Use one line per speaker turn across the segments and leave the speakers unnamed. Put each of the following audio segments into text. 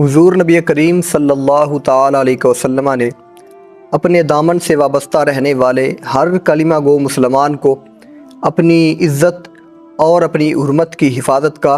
حضور نبی کریم صلی اللہ تعالیٰ علیہ وسلم نے اپنے دامن سے وابستہ رہنے والے ہر کلمہ گو مسلمان کو اپنی عزت اور اپنی حرمت کی حفاظت کا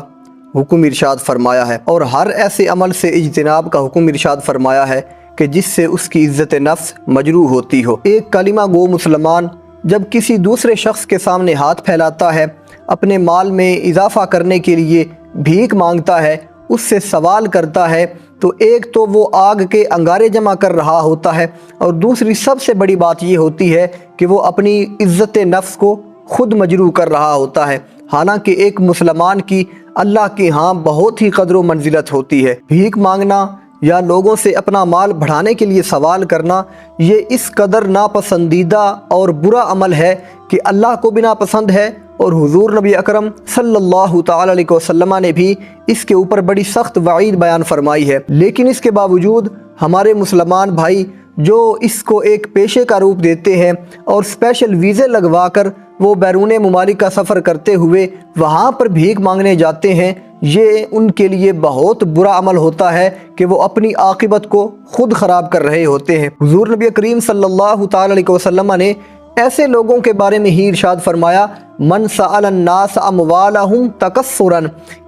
حکم ارشاد فرمایا ہے، اور ہر ایسے عمل سے اجتناب کا حکم ارشاد فرمایا ہے کہ جس سے اس کی عزت نفس مجروح ہوتی ہو۔ ایک کلمہ گو مسلمان جب کسی دوسرے شخص کے سامنے ہاتھ پھیلاتا ہے، اپنے مال میں اضافہ کرنے کے لیے بھیک مانگتا ہے، اس سے سوال کرتا ہے، تو ایک تو وہ آگ کے انگارے جمع کر رہا ہوتا ہے، اور دوسری سب سے بڑی بات یہ ہوتی ہے کہ وہ اپنی عزت نفس کو خود مجروح کر رہا ہوتا ہے۔ حالانکہ ایک مسلمان کی اللہ کے ہاں بہت ہی قدر و منزلت ہوتی ہے۔ بھیک مانگنا یا لوگوں سے اپنا مال بڑھانے کے لیے سوال کرنا، یہ اس قدر ناپسندیدہ اور برا عمل ہے کہ اللہ کو بھی ناپسند ہے، اور حضور نبی اکرم صلی اللہ تعالیٰ علیہ وسلم نے بھی اس کے اوپر بڑی سخت وعید بیان فرمائی ہے۔ لیکن اس کے باوجود ہمارے مسلمان بھائی جو اس کو ایک پیشے کا روپ دیتے ہیں اور اسپیشل ویزے لگوا کر وہ بیرون ممالک کا سفر کرتے ہوئے وہاں پر بھیک مانگنے جاتے ہیں، یہ ان کے لیے بہت برا عمل ہوتا ہے کہ وہ اپنی عاقبت کو خود خراب کر رہے ہوتے ہیں۔ حضور نبی کریم صلی اللہ تعالیٰ علیہ وسلم نے ایسے لوگوں کے بارے میں ہی ارشاد فرمایا، من سأل الناس اموالہم تکثرا،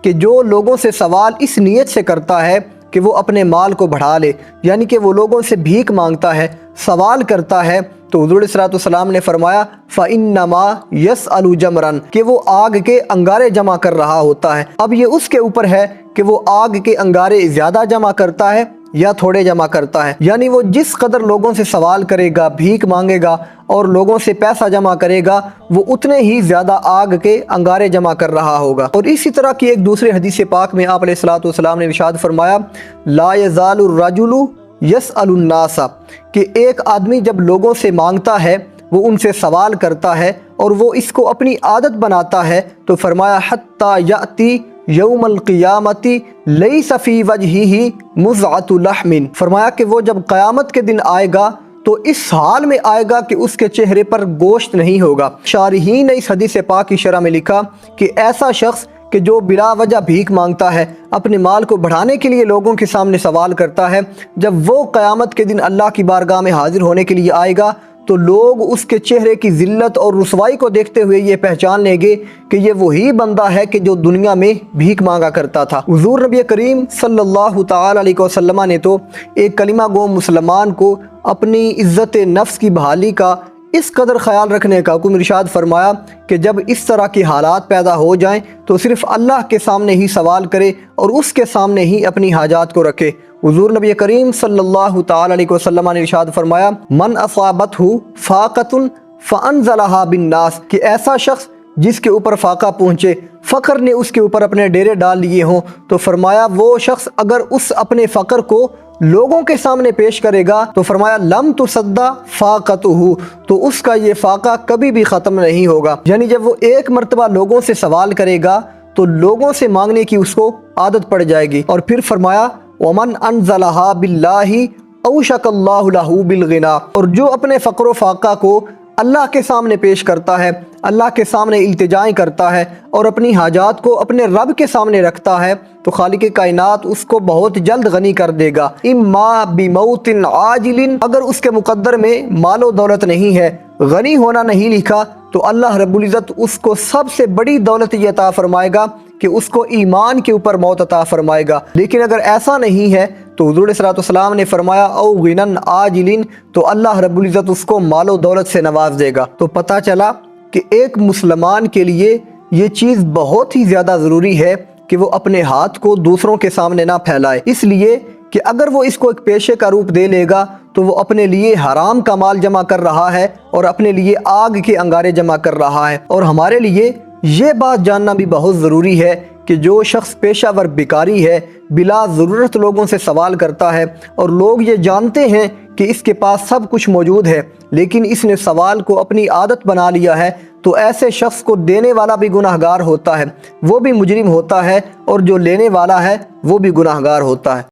کہ جو لوگوں سے سوال اس نیت سے کرتا ہے کہ وہ اپنے مال کو بڑھا لے، یعنی کہ وہ لوگوں سے بھیک مانگتا ہے، سوال کرتا ہے، تو حضور صلی اللہ علیہ وسلم نے فرمایا فَإِنَّمَا يَسْأَلُ جَمْرًا، کہ وہ آگ کے انگارے جمع کر رہا ہوتا ہے۔ اب یہ اس کے اوپر ہے کہ وہ آگ کے انگارے زیادہ جمع کرتا ہے یا تھوڑے جمع کرتا ہے، یعنی وہ جس قدر لوگوں سے سوال کرے گا، بھیک مانگے گا اور لوگوں سے پیسہ جمع کرے گا، وہ اتنے ہی زیادہ آگ کے انگارے جمع کر رہا ہوگا۔ اور اسی طرح کی ایک دوسرے حدیث پاک میں آپ علیہ الصلوۃ والسلام نے ارشاد فرمایا، لا یزال الرجل یسأل الناس، کہ ایک آدمی جب لوگوں سے مانگتا ہے، وہ ان سے سوال کرتا ہے اور وہ اس کو اپنی عادت بناتا ہے، تو فرمایا حتی یأتی یوم القیامت لیس فی وجہہ مزعۃ لحم، فرمایا کہ وہ جب قیامت کے دن آئے گا تو اس حال میں آئے گا کہ اس کے چہرے پر گوشت نہیں ہوگا۔ شارحین نے اس حدیث پاک کی شرح میں لکھا کہ ایسا شخص کہ جو بلا وجہ بھیک مانگتا ہے، اپنے مال کو بڑھانے کے لیے لوگوں کے سامنے سوال کرتا ہے، جب وہ قیامت کے دن اللہ کی بارگاہ میں حاضر ہونے کے لیے آئے گا تو لوگ اس کے چہرے کی ذلت اور رسوائی کو دیکھتے ہوئے یہ پہچان لیں گے کہ یہ وہی بندہ ہے کہ جو دنیا میں بھیک مانگا کرتا تھا۔ حضور نبی کریم صلی اللہ تعالیٰ علیہ وسلم نے تو ایک کلمہ گو مسلمان کو اپنی عزت نفس کی بحالی کا اس قدر خیال رکھنے کا حکم ارشاد فرمایا کہ جب اس طرح کے حالات پیدا ہو جائیں تو صرف اللہ کے سامنے ہی سوال کرے اور اس کے سامنے ہی اپنی حاجات کو رکھے۔ حضور نبی کریم صلی اللہ تعالیٰ علیہ وسلم نے ارشاد فرمایا، من اصابتہ فاقۃ فانزلھا بالناس، کہ ایسا شخص جس کے اوپر فاقہ پہنچے، فقر نے اس کے اوپر اپنے ڈیرے ڈال لیے ہوں، تو فرمایا وہ شخص اگر اس اپنے فقر کو لوگوں کے سامنے پیش کرے گا تو فرمایا لم تصدع فاقتہ، تو اس کا یہ فاقہ کبھی بھی ختم نہیں ہوگا۔ یعنی جب وہ ایک مرتبہ لوگوں سے سوال کرے گا تو لوگوں سے مانگنے کی اس کو عادت پڑ جائے گی۔ اور پھر فرمایا ومن انزلھا باللہ اوشک اللہ لہ بالغنا، اور جو اپنے فقر و فاقہ کو اللہ کے سامنے پیش کرتا ہے، اللہ کے سامنے التجائیں کرتا ہے اور اپنی حاجات کو اپنے رب کے سامنے رکھتا ہے، تو خالق کائنات اس کو بہت جلد غنی کر دے گا۔ اما بموت عاجل، اگر اس کے مقدر میں مال و دولت نہیں ہے، غنی ہونا نہیں لکھا، تو اللہ رب العزت اس کو سب سے بڑی دولت یہ عطا فرمائے گا کہ اس کو ایمان کے اوپر موت عطا فرمائے گا۔ لیکن اگر ایسا نہیں ہے تو حضور صلی اللہ علیہ وسلم نے فرمایا او غنن عاجل، تو اللہ رب العزت اس کو مال و دولت سے نواز دے گا۔ تو پتہ چلا کہ ایک مسلمان کے لیے یہ چیز بہت ہی زیادہ ضروری ہے کہ وہ اپنے ہاتھ کو دوسروں کے سامنے نہ پھیلائے، اس لیے کہ اگر وہ اس کو ایک پیشے کا روپ دے لے گا تو وہ اپنے لیے حرام کا مال جمع کر رہا ہے اور اپنے لیے آگ کے انگارے جمع کر رہا ہے۔ اور ہمارے لیے یہ بات جاننا بھی بہت ضروری ہے کہ جو شخص پیشہ ور بیکاری ہے، بلا ضرورت لوگوں سے سوال کرتا ہے اور لوگ یہ جانتے ہیں کہ اس کے پاس سب کچھ موجود ہے، لیکن اس نے سوال کو اپنی عادت بنا لیا ہے، تو ایسے شخص کو دینے والا بھی گناہ گار ہوتا ہے، وہ بھی مجرم ہوتا ہے، اور جو لینے والا ہے وہ بھی گناہ گار ہوتا ہے۔